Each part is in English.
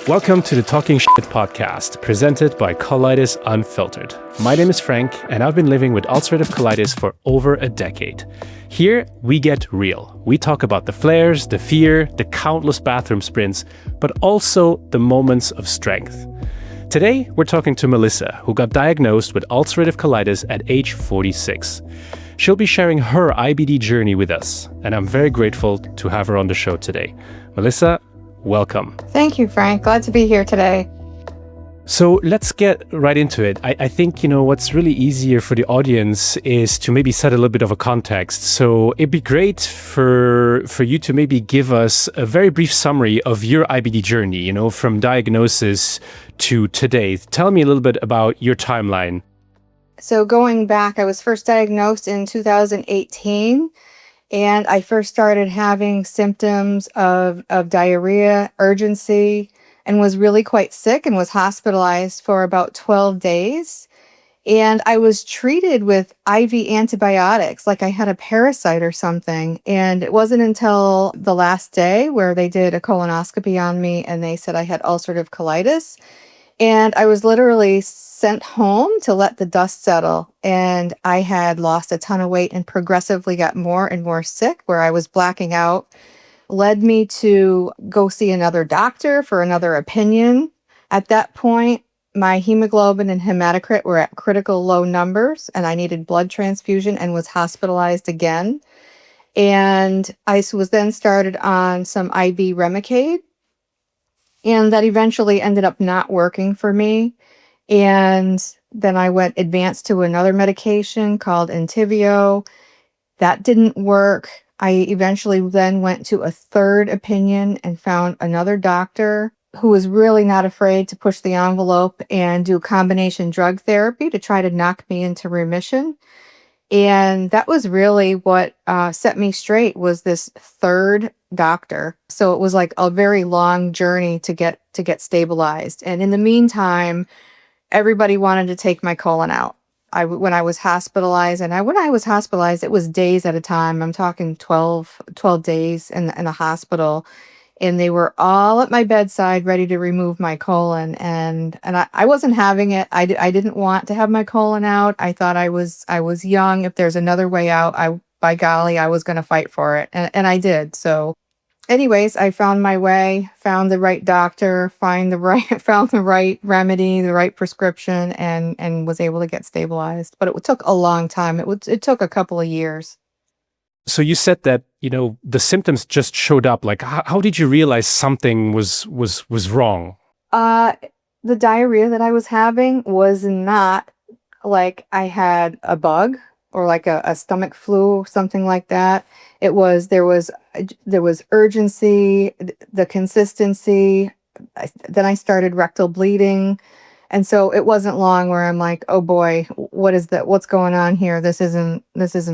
Welcome to the Talking Shit podcast, presented by Colitis Unfiltered. My name is Frank, and I've been living with ulcerative colitis for over a decade. Here, we get real. We talk about the flares, the fear, the countless bathroom sprints, but also the moments of strength. Today, we're talking to Melissa, who got diagnosed with ulcerative colitis at age 46. She'll be sharing her IBD journey with us, and I'm very grateful to have her on the show today. Melissa, welcome. Thank you, Frank. Glad to be here today. So let's get right into it. I think, what's really easier for the audience is to maybe set a little bit of a context. So it'd be great for you to maybe give us a very brief summary of your IBD journey, from diagnosis to today. Tell me a little bit about your timeline. So going back, I was first diagnosed in 2018. And I first started having symptoms of diarrhea, urgency, and was really quite sick and was hospitalized for about 12 days. And I was treated with IV antibiotics, like I had a parasite or something. And it wasn't until the last day where they did a colonoscopy on me and they said I had ulcerative colitis. And I was literally sent home to let the dust settle. And I had lost a ton of weight and progressively got more and more sick, where I was blacking out, led me to go see another doctor for another opinion. At that point, my hemoglobin and hematocrit were at critical low numbers, and I needed blood transfusion and was hospitalized again. And I was then started on some IV Remicade. And that eventually ended up not working for me. And then I went advanced to another medication called Entyvio. That didn't work. I eventually then went to a third opinion and found another doctor who was really not afraid to push the envelope and do combination drug therapy to try to knock me into remission. And that was really what set me straight, was this third doctor. So it was like a very long journey to get stabilized. And in the meantime, everybody wanted to take my colon out. When I was hospitalized, it was days at a time. I'm talking 12 days in the hospital. And they were all at my bedside ready to remove my colon. And I wasn't having it. I didn't want to have my colon out. I thought I was young. If there's another way out, by golly, I was going to fight for it. And I did. So anyways, I found my way, found the right doctor, found the right remedy, the right prescription, and was able to get stabilized. But it took a long time. It took a couple of years. So you said that, the symptoms just showed up. Like, how did you realize something was wrong? The diarrhea that I was having was not like I had a bug or like a stomach flu or something like that. There was urgency, the consistency. Then I started rectal bleeding. And so it wasn't long where I'm like, oh boy, what is that? What's going on here? This isn't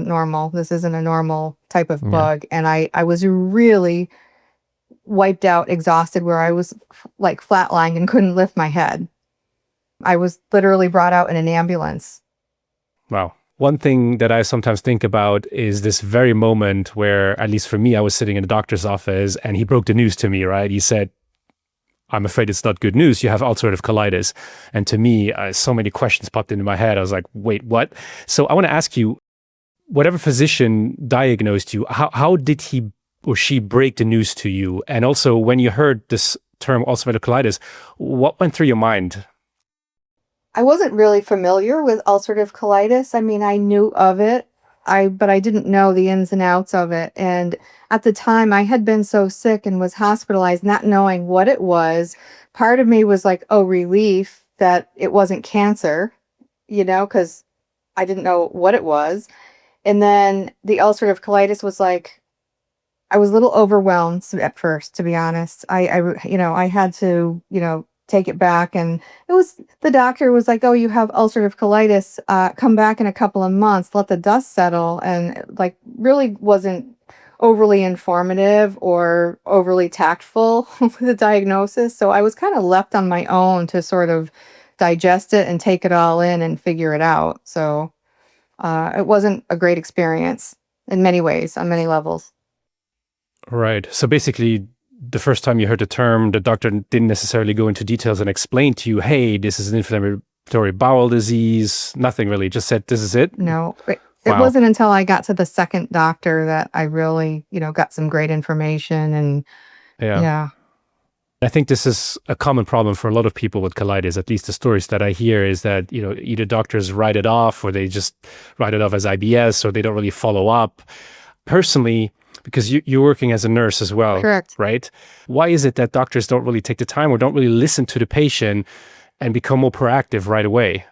normal. This isn't a normal type of bug. And I was really wiped out, exhausted, where I was like flatlined and couldn't lift my head. I was literally brought out in an ambulance. Wow. One thing that I sometimes think about is this very moment where, at least for me, I was sitting in the doctor's office and he broke the news to me, right? He said, I'm afraid it's not good news. You have ulcerative colitis. And to me, so many questions popped into my head. I was like, wait, what? So I want to ask you, whatever physician diagnosed you, how did he or she break the news to you? And also, when you heard this term ulcerative colitis, what went through your mind? I wasn't really familiar with ulcerative colitis. I mean, I knew of it, but I didn't know the ins and outs of it. And at the time, I had been so sick and was hospitalized, not knowing what it was. Part of me was like, oh, relief that it wasn't cancer, because I didn't know what it was. And then the ulcerative colitis was like, I was a little overwhelmed at first, to be honest. I had to, take it back. And the doctor was like, oh, you have ulcerative colitis, come back in a couple of months, let the dust settle. And like really wasn't overly informative or overly tactful with the diagnosis. So I was kind of left on my own to sort of digest it and take it all in and figure it out. So it wasn't a great experience in many ways, on many levels. Right. So basically, the first time you heard the term, the doctor didn't necessarily go into details and explain to you, hey, this is an inflammatory bowel disease, nothing really, just said, this is it? No, it Wow. wasn't until I got to the second doctor that I really, got some great information and Yeah. yeah. I think this is a common problem for a lot of people with colitis. At least the stories that I hear is that, either doctors write it off or they just write it off as IBS or they don't really follow up. Personally, because you're working as a nurse as well, Correct. right? Why is it that doctors don't really take the time or don't really listen to the patient and become more proactive right away?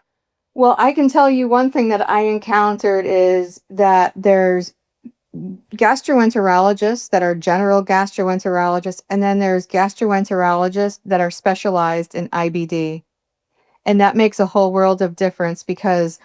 Well, I can tell you one thing that I encountered is that there's gastroenterologists that are general gastroenterologists, and then there's gastroenterologists that are specialized in IBD. And that makes a whole world of difference because,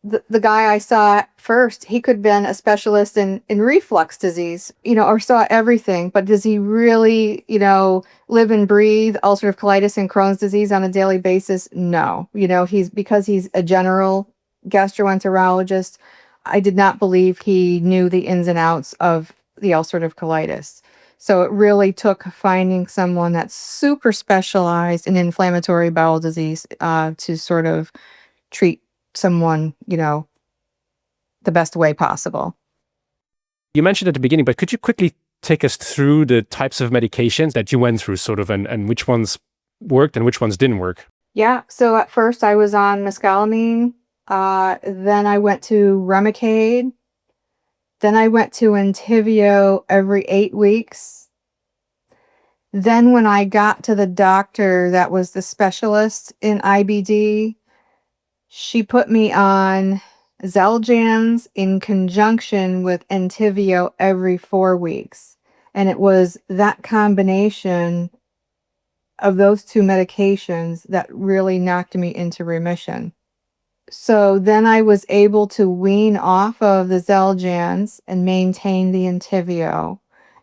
the guy I saw first, he could have been a specialist in reflux disease, or saw everything. But does he really, live and breathe ulcerative colitis and Crohn's disease on a daily basis? No. Because he's a general gastroenterologist, I did not believe he knew the ins and outs of the ulcerative colitis. So it really took finding someone that's super specialized in inflammatory bowel disease to sort of treat someone, the best way possible. You mentioned at the beginning, but could you quickly take us through the types of medications that you went through sort of and which ones worked and which ones didn't work? Yeah. So at first I was on mescalamine. Then I went to Remicade. Then I went to Entyvio every 8 weeks. Then when I got to the doctor that was the specialist in IBD, she put me on Xeljanz in conjunction with Entyvio every 4 weeks. And it was that combination of those two medications that really knocked me into remission. So then I was able to wean off of the Xeljanz and maintain the Entyvio.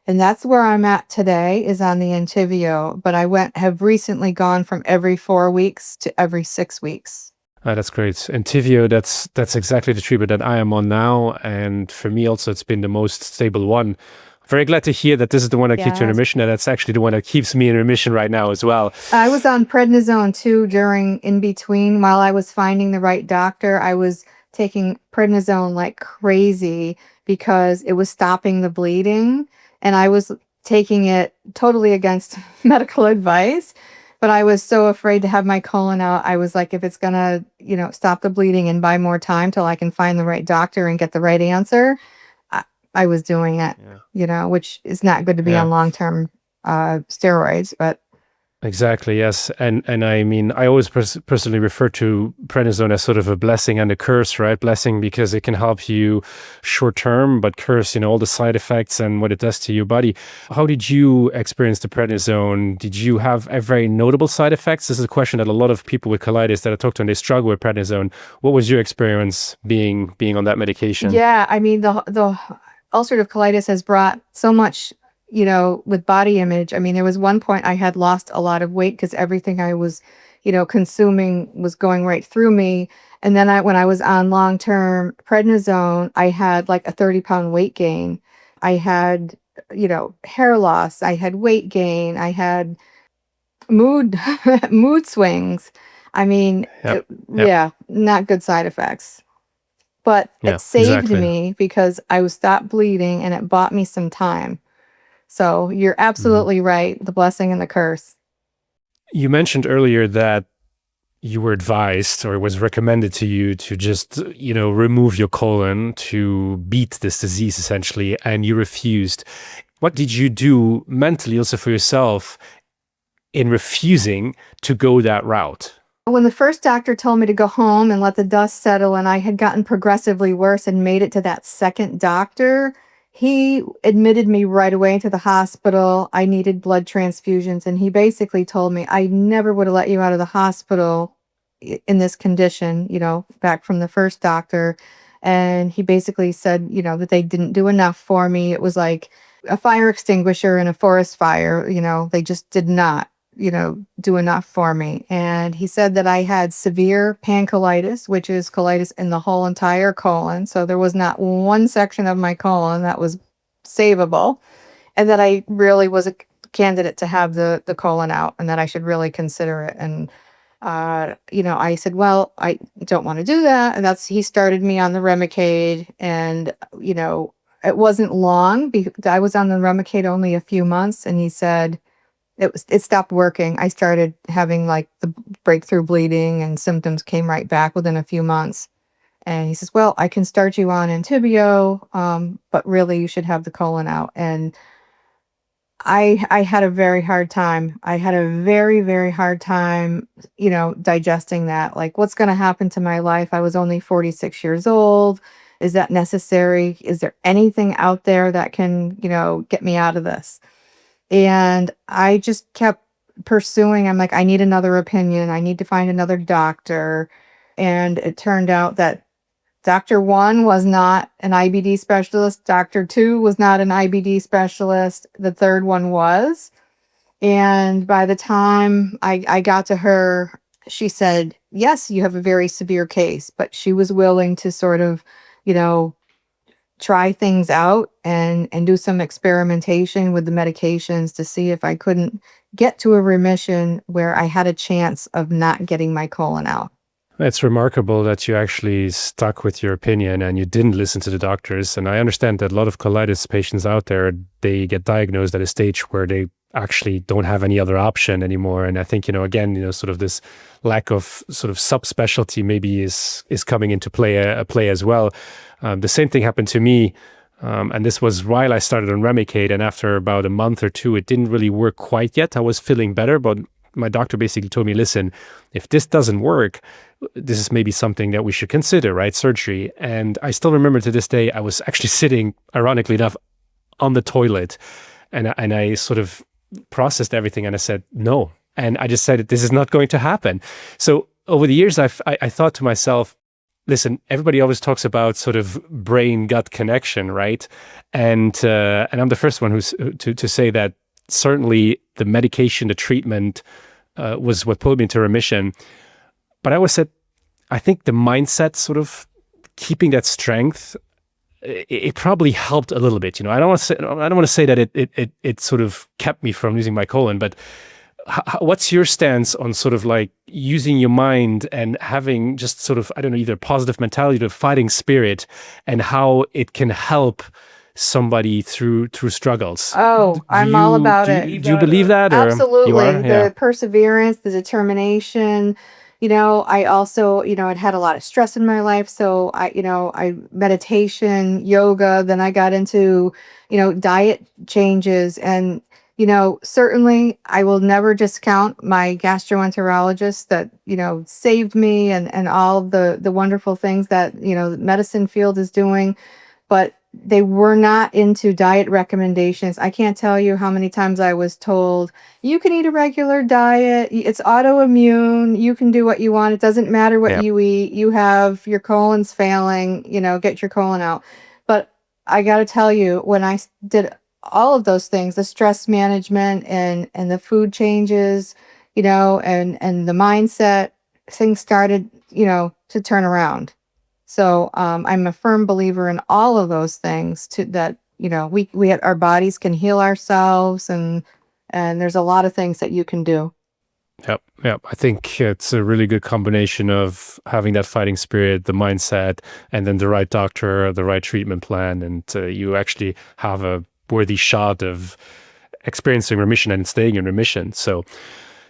And that's where I'm at today, is on the Entyvio. But have recently gone from every 4 weeks to every 6 weeks. That's great. Entyvio, that's exactly the treatment that I am on now. And for me also, it's been the most stable one. Very glad to hear that this is the one that keeps you in remission, and that's actually the one that keeps me in remission right now as well. I was on prednisone too in between while I was finding the right doctor. I was taking prednisone like crazy because it was stopping the bleeding, and I was taking it totally against medical advice. But I was so afraid to have my colon out. I was like, if it's gonna, stop the bleeding and buy more time till I can find the right doctor and get the right answer, I was doing it, which is not good to be on long-term steroids, but. Exactly, yes. And I mean, I always personally refer to prednisone as sort of a blessing and a curse, right? Blessing because it can help you short-term, but curse, all the side effects and what it does to your body. How did you experience the prednisone? Did you have a very notable side effects? This is a question that a lot of people with colitis that I talk to, and they struggle with prednisone. What was your experience being on that medication? Yeah, I mean, the ulcerative colitis has brought so much, with body image. I mean, there was one point I had lost a lot of weight because everything I was, consuming was going right through me. And then when I was on long-term prednisone, I had like a 30-pound weight gain. I had, hair loss. I had weight gain. I had mood swings. I mean, not good side effects. But it saved me because I was stopped bleeding and it bought me some time. So you're absolutely right. The blessing and the curse. You mentioned earlier that you were advised or it was recommended to you to just, remove your colon to beat this disease essentially, and you refused. What did you do mentally also for yourself in refusing to go that route? When the first doctor told me to go home and let the dust settle, and I had gotten progressively worse and made it to that second doctor, he admitted me right away to the hospital. I needed blood transfusions, and he basically told me, I never would have let you out of the hospital in this condition, back from the first doctor. And he basically said, that they didn't do enough for me. It was like a fire extinguisher in a forest fire. They just did not do enough for me. And he said that I had severe pancolitis, which is colitis in the whole entire colon. So there was not one section of my colon that was savable. And that I really was candidate to have the colon out and that I should really consider it. And I said, well, I don't want to do that. And he started me on the Remicade. And, it wasn't long. I was on the Remicade only a few months. And he said, it stopped working. I started having like the breakthrough bleeding and symptoms came right back within a few months. And he says, well, I can start you on Antibio, but really you should have the colon out. And I had a very hard time. I had a very, very hard time, digesting that. Like, what's going to happen to my life? I was only 46 years old. Is that necessary? Is there anything out there that can, get me out of this? And I just kept pursuing. I'm like, I need another opinion. I need to find another doctor. And it turned out that Doctor 1 was not an IBD specialist. Doctor 2 was not an IBD specialist. The third one was. And by the time I got to her, she said, yes, you have a very severe case, but she was willing to sort of, try things out and do some experimentation with the medications to see if I couldn't get to a remission where I had a chance of not getting my colon out. It's remarkable that you actually stuck with your opinion and you didn't listen to the doctors. And I understand that a lot of colitis patients out there, they get diagnosed at a stage where they actually don't have any other option anymore. And I think, again, sort of this lack of sort of subspecialty maybe is coming into play as well. The same thing happened to me. And this was while I started on Remicade. And after about a month or two, it didn't really work quite yet. I was feeling better, but my doctor basically told me, listen, if this doesn't work, this is maybe something that we should consider, right? Surgery. And I still remember to this day, I was actually sitting, ironically enough, on the toilet. And I sort of processed everything and I said, no. And I just said, this is not going to happen. So over the years, I thought to myself, listen, everybody always talks about sort of brain-gut connection, right? And I'm the first one to say that certainly the medication, the treatment was what pulled me into remission. But I always said, I think the mindset, sort of keeping that strength, it probably helped a little bit. I don't want to say that it sort of kept me from losing my colon, but what's your stance on sort of like using your mind and having just sort of, I don't know, either positive mentality or fighting spirit, and how it can help somebody through struggles? I'm all about it. Do you believe that? Or absolutely. You are? Yeah. The perseverance, the determination. I also, had a lot of stress in my life. So I meditation, yoga, then I got into, diet changes. And, certainly I will never discount my gastroenterologist that, saved me and all of the wonderful things that, the medicine field is doing. But they were not into diet recommendations. I can't tell you how many times I was told, you can eat a regular diet. It's autoimmune. You can do what you want. It doesn't matter what you eat. You have your colon's failing, get your colon out. But I got to tell you, when I did all of those things, the stress management and the food changes, and the mindset, things started, to turn around. So I'm a firm believer in all of those things that, our bodies can heal ourselves, and there's a lot of things that you can do. Yep. I think it's a really good combination of having that fighting spirit, the mindset, and then the right doctor, the right treatment plan, and you actually have a worthy shot of experiencing remission and staying in remission. So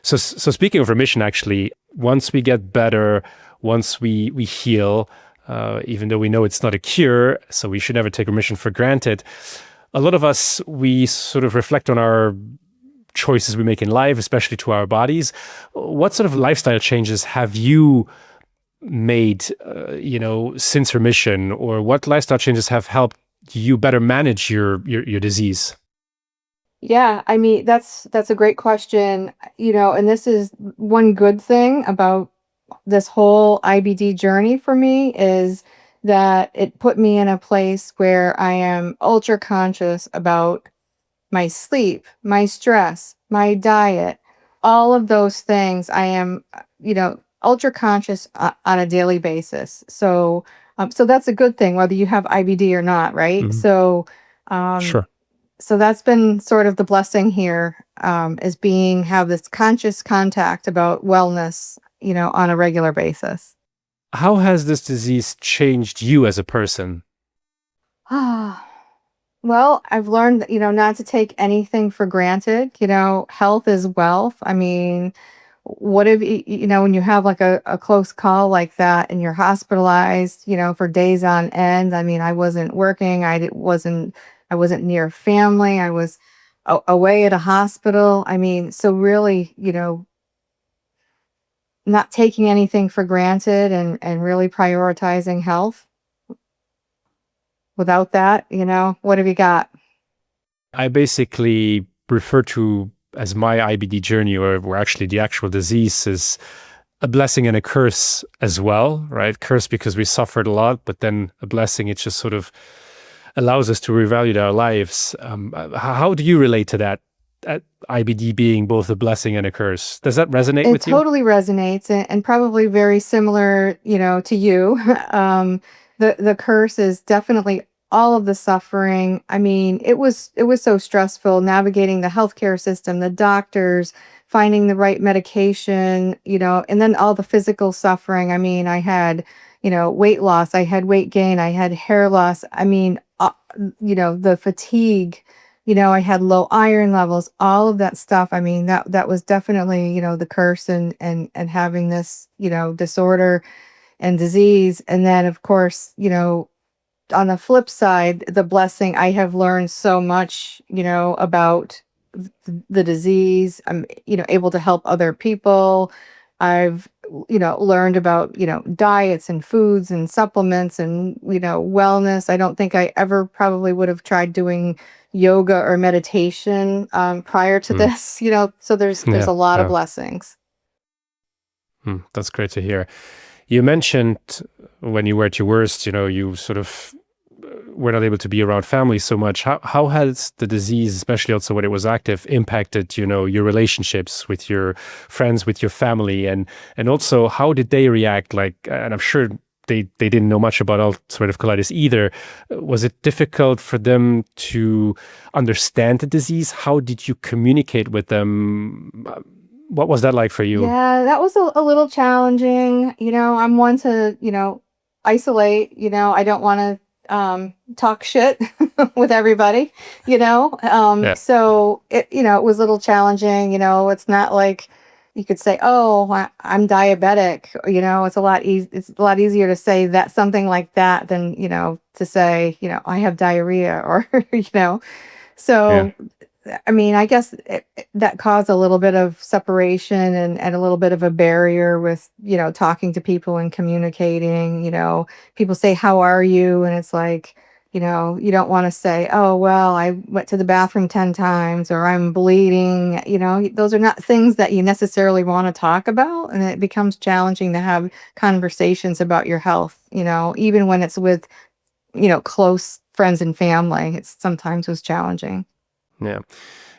speaking of remission, actually, once we get better, once we heal, even though we know it's not a cure, so we should never take remission for granted. A lot of us, we sort of reflect on our choices we make in life, especially to our bodies. What sort of lifestyle changes have you made, since remission, or what lifestyle changes have helped you better manage your disease? Yeah, I mean, that's a great question. And this is one good thing about this whole IBD journey for me, is that it put me in a place where I am ultra conscious about my sleep, my stress, my diet, all of those things. I am, ultra conscious on a daily basis. So that's a good thing, whether you have IBD or not, right? Mhm. So, Sure. so that's been sort of the blessing here. as have this conscious contact about wellness, on a regular basis. How has this disease changed you as a person? Ah, well, I've learned, not to take anything for granted. Health is wealth. I mean, what if, when you have like a close call like that and you're hospitalized, for days on end. I mean, I wasn't working. I wasn't near family. I was away at a hospital. I mean, so really, not taking anything for granted and really prioritizing health. Without that, what have you got? I basically refer to as my IBD journey, or where actually the actual disease is a blessing and a curse as well, right? Curse because we suffered a lot, but then a blessing, it just sort of allows us to revalue our lives. How do you relate to that? IBD being both a blessing and a curse. Does that resonate It with you? totally resonates and probably very similar, to you. The curse is definitely all of the suffering. I mean, it was so stressful navigating the healthcare system, the doctors, finding the right medication, and then all the physical suffering. I mean, I had, weight loss, I had weight gain, I had hair loss. I mean, the fatigue, I had low iron levels, all of that stuff. I mean, that was definitely, the curse and having this, disorder and disease. And then of course, on the flip side, the blessing, I have learned so much, about the disease. I'm, able to help other people. I've, learned about, diets and foods and supplements and, wellness. I don't think I ever probably would have tried doing yoga or meditation prior to Hmm. this, so there's Yeah, a lot of yeah. blessings. That's great to hear. You mentioned when you were at your worst, you sort of were not able to be around family so much. How has the disease, especially also when it was active, impacted, your relationships with your friends, with your family, and also how did they react? Like, and I'm sure they didn't know much about ulcerative colitis either. Was it difficult for them to understand the disease? How did you communicate with them? What was that like for you? Yeah, that was a little challenging. I'm one to, isolate. I don't want to talk shit with everybody, Yeah, so it was a little challenging. It's not like you could say, "Oh, I'm diabetic." It's a lot easier to say that something like that than, to say, I have diarrhea or, yeah, so I mean, I guess that caused a little bit of separation and a little bit of a barrier with, talking to people and communicating. People say, "How are you?" And it's like, you don't want to say, "Oh, well, I went to the bathroom 10 times," or "I'm bleeding." Those are not things that you necessarily want to talk about. And it becomes challenging to have conversations about your health, even when it's with, close friends and family. It sometimes was challenging. yeah.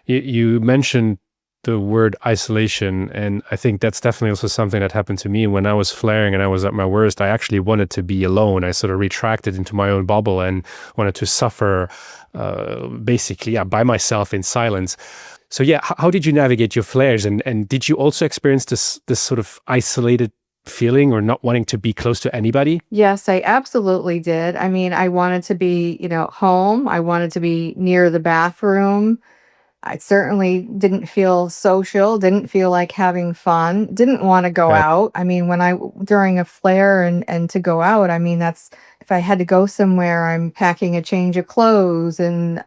You mentioned the word isolation, and I think that's definitely also something that happened to me when I was flaring and I was at my worst. I actually wanted to be alone. I sort of retracted into my own bubble and wanted to suffer, basically, yeah, by myself in silence. So yeah, how did you navigate your flares, and did you also experience this sort of isolated feeling or not wanting to be close to anybody? Yes, I absolutely did. I mean, I wanted to be, home. I wanted to be near the bathroom. I certainly didn't feel social, didn't feel like having fun, didn't want to go Yeah, out. I mean, during a flare and to go out, I mean, that's if I had to go somewhere, I'm packing a change of clothes and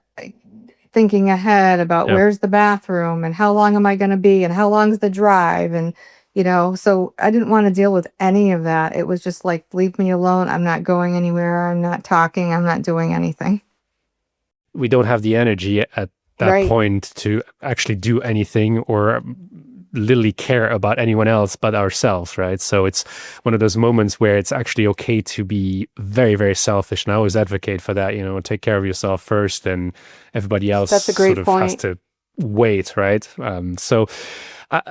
thinking ahead about yeah. where's the bathroom and how long am I going to be and how long's the drive. And, so I didn't want to deal with any of that. It was just like, leave me alone. I'm not going anywhere. I'm not talking. I'm not doing anything. We don't have the energy at that Right. point to actually do anything or literally care about anyone else but ourselves, right? So it's one of those moments where it's actually okay to be very, very selfish. And I always advocate for that, take care of yourself first, and everybody else That's a sort great of has point. to wait, right?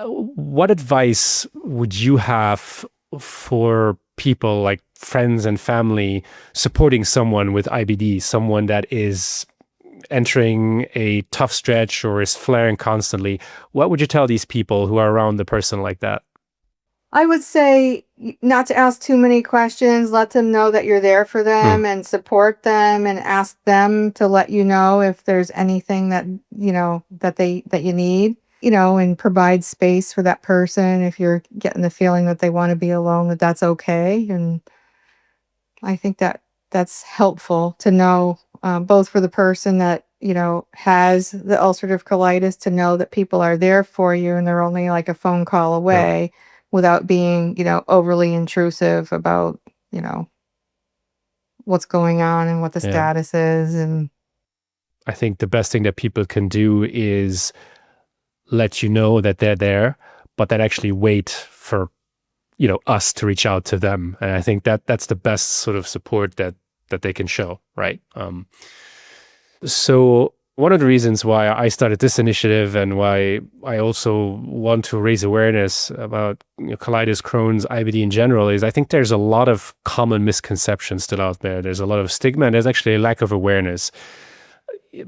What advice would you have for people like friends and family supporting someone with IBD, someone that is entering a tough stretch or is flaring constantly, what would you tell these people who are around the person like that? I would say not to ask too many questions. Let them know that you're there for Mm, them and support them, and ask them to let you know if there's anything that, that you need, and provide space for that person if you're getting the feeling that they want to be alone, that's okay. And I think that that's helpful to know, both for the person that, has the ulcerative colitis, to know that people are there for you and they're only like a phone call yeah, away, without being, overly intrusive about, you know, what's going on and what the yeah. status is. And I think the best thing that people can do is let you know that they're there, but then actually wait for us to reach out to them. And I think that that's the best sort of support that they can show, right? So one of the reasons why I started this initiative and why I also want to raise awareness about colitis, Crohn's, IBD in general is I think there's a lot of common misconceptions still out there. There's a lot of stigma and there's actually a lack of awareness.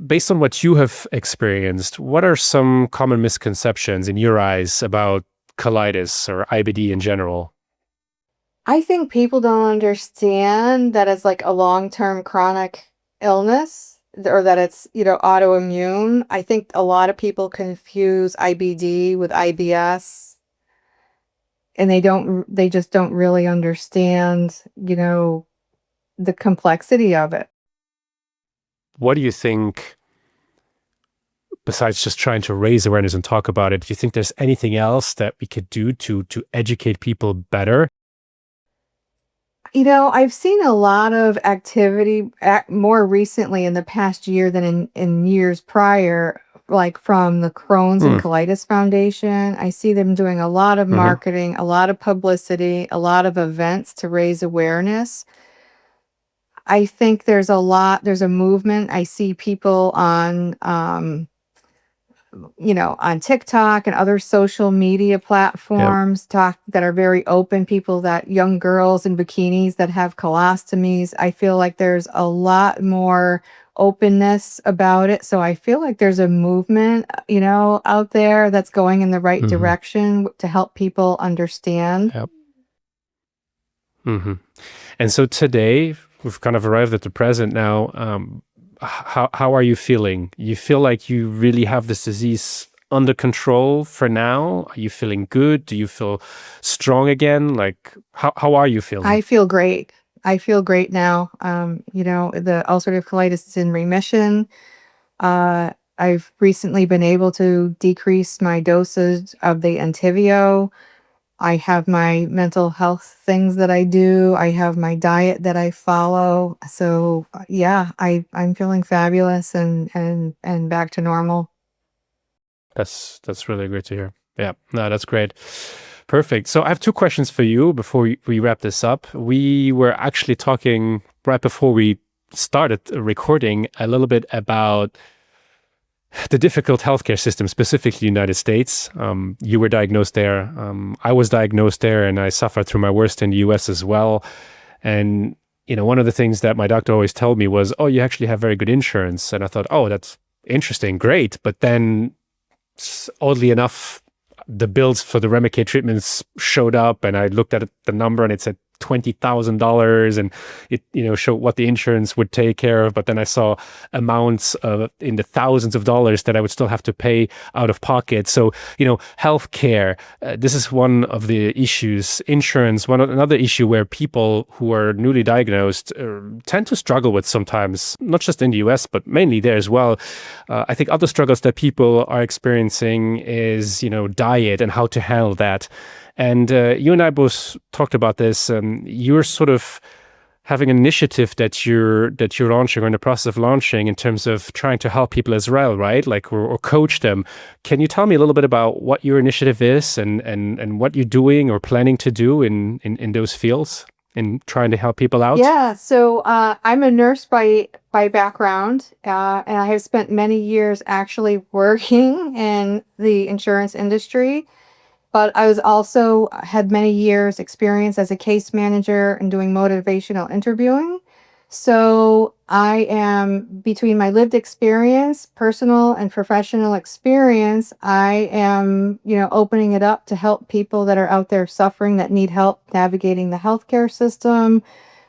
Based on what you have experienced, what are some common misconceptions in your eyes about colitis or IBD in general? I think people don't understand that it's like a long-term chronic illness, or that it's, autoimmune. I think a lot of people confuse IBD with IBS, and they just don't really understand, the complexity of it. What do you think, besides just trying to raise awareness and talk about it, do you think there's anything else that we could do to educate people better? I've seen a lot of activity more recently in the past year than in years prior, like from the Crohn's and Mm, Colitis Foundation. I see them doing a lot of hmm. marketing, a lot of publicity, a lot of events to raise awareness. I think there's a movement. I see people on, on TikTok and other social media Yep. platforms talk that are very open, people, that young girls in bikinis that have colostomies. I feel like there's a lot more openness about it. So I feel like there's a movement, out there that's going in the right Hmm. direction to help people understand. Yep. Hmm. And so today we've kind of arrived at the present now. How are you feeling? You feel like you really have this disease under control for now? Are you feeling good? Do you feel strong again? Like how are you feeling? I feel great. I feel great now. The ulcerative colitis is in remission. I've recently been able to decrease my dosage of the Entyvio. I have my mental health things that I do. I have my diet that I follow. So yeah, I'm feeling fabulous and back to normal. That's really great to hear. Yeah, no, that's great. Perfect. So I have two questions for you before we wrap this up. We were actually talking right before we started recording a little bit about the difficult healthcare system, specifically the United States. You were diagnosed there. I was diagnosed there, and I suffered through my worst in the US as well. And one of the things that my doctor always told me was, "Oh, you actually have very good insurance." And I thought, "Oh, that's interesting, great." But then, oddly enough, the bills for the Remicade treatments showed up, and I looked at the number, and it said $20,000, and it showed what the insurance would take care of. But then I saw amounts in the thousands of dollars that I would still have to pay out of pocket. So healthcare, this is one of the issues. Insurance, another issue where people who are newly diagnosed tend to struggle with sometimes, not just in the US but mainly there as well. I think other struggles that people are experiencing is diet and how to handle that. And you and I both talked about this. You're sort of having an initiative that you're launching or in the process of launching in terms of trying to help people as well, right? Like or coach them. Can you tell me a little bit about what your initiative is and what you're doing or planning to do in those fields in trying to help people out? Yeah, so I'm a nurse by background, and I have spent many years actually working in the insurance industry. But I was also had many years experience as a case manager and doing motivational interviewing. So I am, between my lived experience, personal and professional experience, I am, opening it up to help people that are out there suffering, that need help navigating the healthcare system,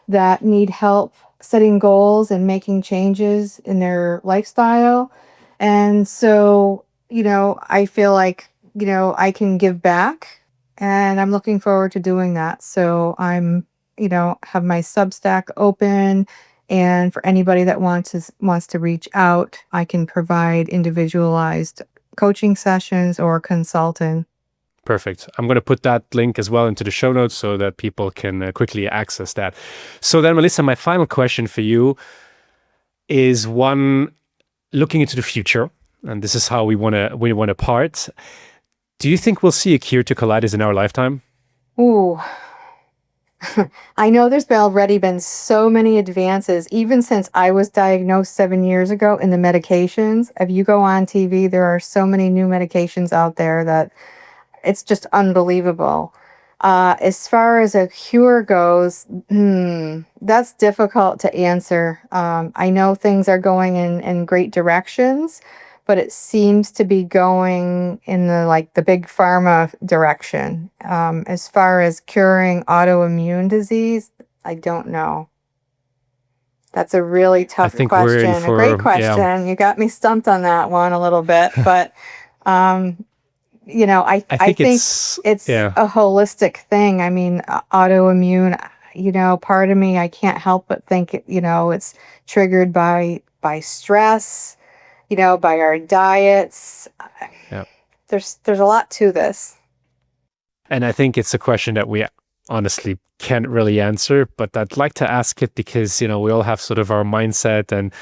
that need help setting goals and making changes in their lifestyle. And so, I feel like, I can give back, and I'm looking forward to doing that. So I'm, have my Substack open, and for anybody that wants to reach out, I can provide individualized coaching sessions or consulting. Perfect. I'm going to put that link as well into the show notes so that people can quickly access that. So then, Melissa, my final question for you is one looking into the future, and this is how we want to part. Do you think we'll see a cure to colitis in our lifetime? Ooh. I know there's already been so many advances, even since I was diagnosed 7 years ago, in the medications. If you go on TV, there are so many new medications out there that it's just unbelievable. As far as a cure goes, that's difficult to answer. I know things are going in great directions, but it seems to be going in the big pharma direction. As far as curing autoimmune disease, I don't know. That's a really tough question. A great question. Yeah. You got me stumped on that one a little bit, but I think it's a holistic thing. I mean, autoimmune, part of me, I can't help but think, it's triggered by stress, by our diets. Yeah. There's a lot to this. And I think it's a question that we honestly can't really answer, but I'd like to ask it because, we all have sort of our mindset, and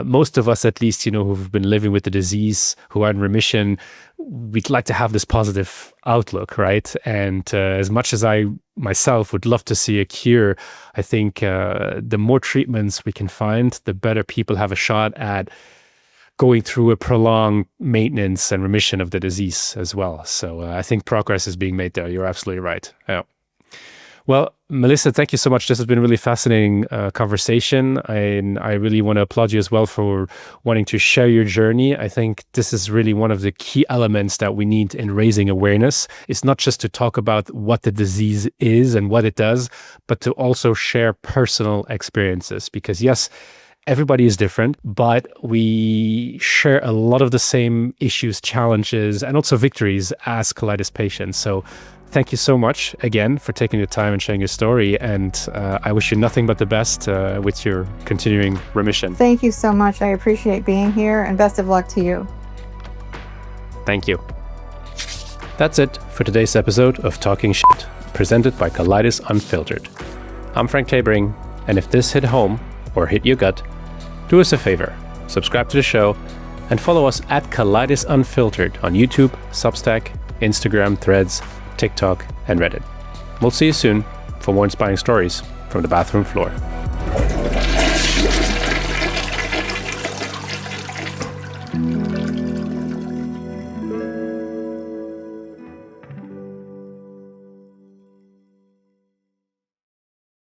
most of us, at least, who've been living with the disease, who are in remission, we'd like to have this positive outlook, right? And as much as I myself would love to see a cure, I think the more treatments we can find, the better people have a shot at going through a prolonged maintenance and remission of the disease as well. So I think progress is being made there. You're absolutely right. Yeah. Well, Melissa, thank you so much. This has been a really fascinating conversation. And I really want to applaud you as well for wanting to share your journey. I think this is really one of the key elements that we need in raising awareness. It's not just to talk about what the disease is and what it does, but to also share personal experiences. Because yes, everybody is different, but we share a lot of the same issues, challenges, and also victories as colitis patients. So thank you so much again for taking the time and sharing your story. And I wish you nothing but the best with your continuing remission. Thank you so much. I appreciate being here, and best of luck to you. Thank you. That's it for today's episode of Talking Shit, presented by Colitis Unfiltered. I'm Frank Tabering, and if this hit home or hit your gut, do us a favor, subscribe to the show, and follow us at Colitis Unfiltered on YouTube, Substack, Instagram, Threads, TikTok, and Reddit. We'll see you soon for more inspiring stories from the bathroom floor.